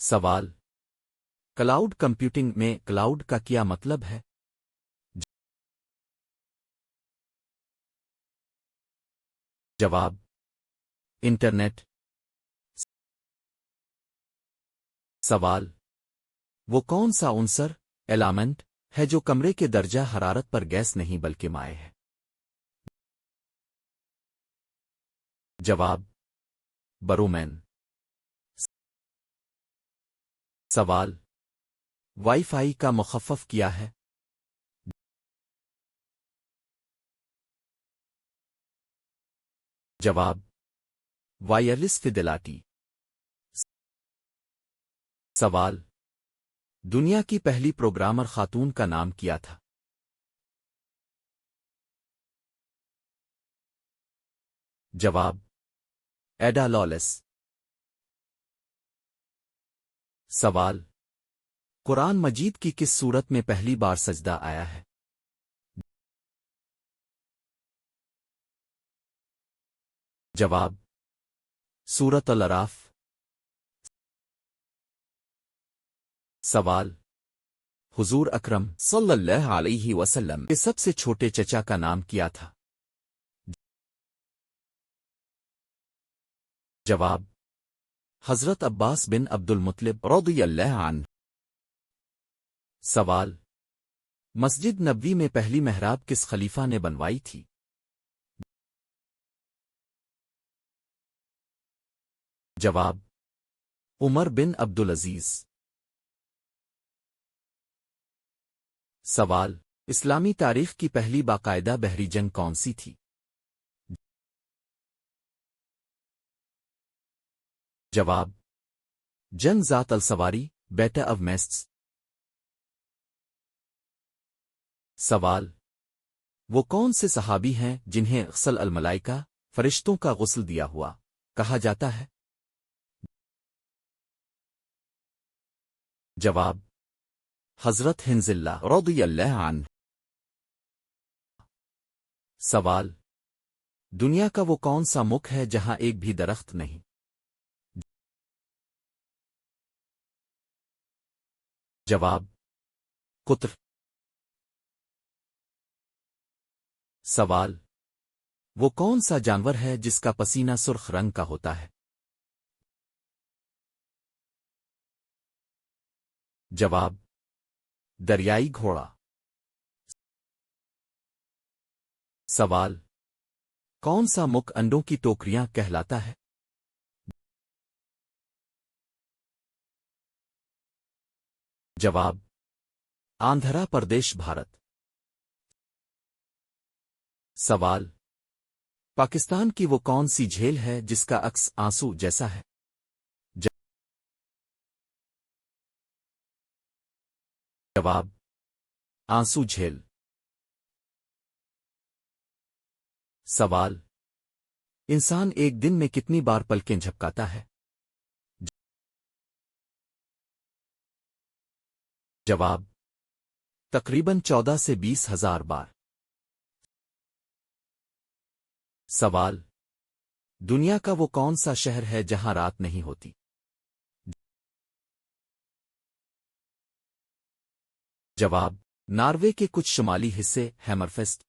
سوال: cloud computing میں cloud کا کیا مطلب ہے؟ جواب: انٹرنیٹ۔ سوال: وہ کون سا عنصر ایلیمنٹ ہے جو کمرے کے درجہ حرارت پر گیس نہیں بلکہ مائع ہے؟ جواب: برومین۔ سوال: وائی فائی کا مخفف کیا ہے؟ جواب: وائرلیس فیڈیلٹی۔ سوال: دنیا کی پہلی پروگرامر خاتون کا نام کیا تھا؟ جواب: ایڈا لولیس۔ سوال: قرآن مجید کی کس سورت میں پہلی بار سجدہ آیا ہے؟ جواب: سورۃ الاعراف۔ سوال: حضور اکرم صلی اللہ علیہ وسلم کے سب سے چھوٹے چچا کا نام کیا تھا؟ جواب: حضرت عباس بن عبد المطلب رضی اللہ عنہ۔ سوال: مسجد نبوی میں پہلی محراب کس خلیفہ نے بنوائی تھی؟ جواب: عمر بن عبدالعزیز۔ سوال: اسلامی تاریخ کی پہلی باقاعدہ بحری جنگ کون سی تھی؟ جواب: جنگ ذات السواری بیٹل آف میسٹس۔ سوال: وہ کون سے صحابی ہیں جنہیں غسل الملائکہ فرشتوں کا غسل دیا ہوا کہا جاتا ہے؟ جواب: حضرت حنظلہ رضی اللہ عنہ۔ سوال: دنیا کا وہ کون سا ملک ہے جہاں ایک بھی درخت نہیں؟ جواب: قطر۔ سوال: وہ کون سا جانور ہے جس کا پسینہ سرخ رنگ کا ہوتا ہے؟ جواب: دریائی گھوڑا۔ سوال: کون سا ملک انڈوں کی ٹوکریاں کہلاتا ہے؟ جواب: آندھرا پردیش، بھارت۔ سوال: پاکستان کی وہ کون سی جھیل ہے جس کا عکس آنسو جیسا ہے؟ جواب: آنسو جھیل۔ سوال: انسان ایک دن میں کتنی بار پلکیں جھپکاتا ہے؟ جواب: تقریباً 14 سے 20,000 بار۔ سوال: دنیا کا وہ کون سا شہر ہے جہاں رات نہیں ہوتی؟ جواب: ناروے کے کچھ شمالی حصے ہیمرفیسٹ۔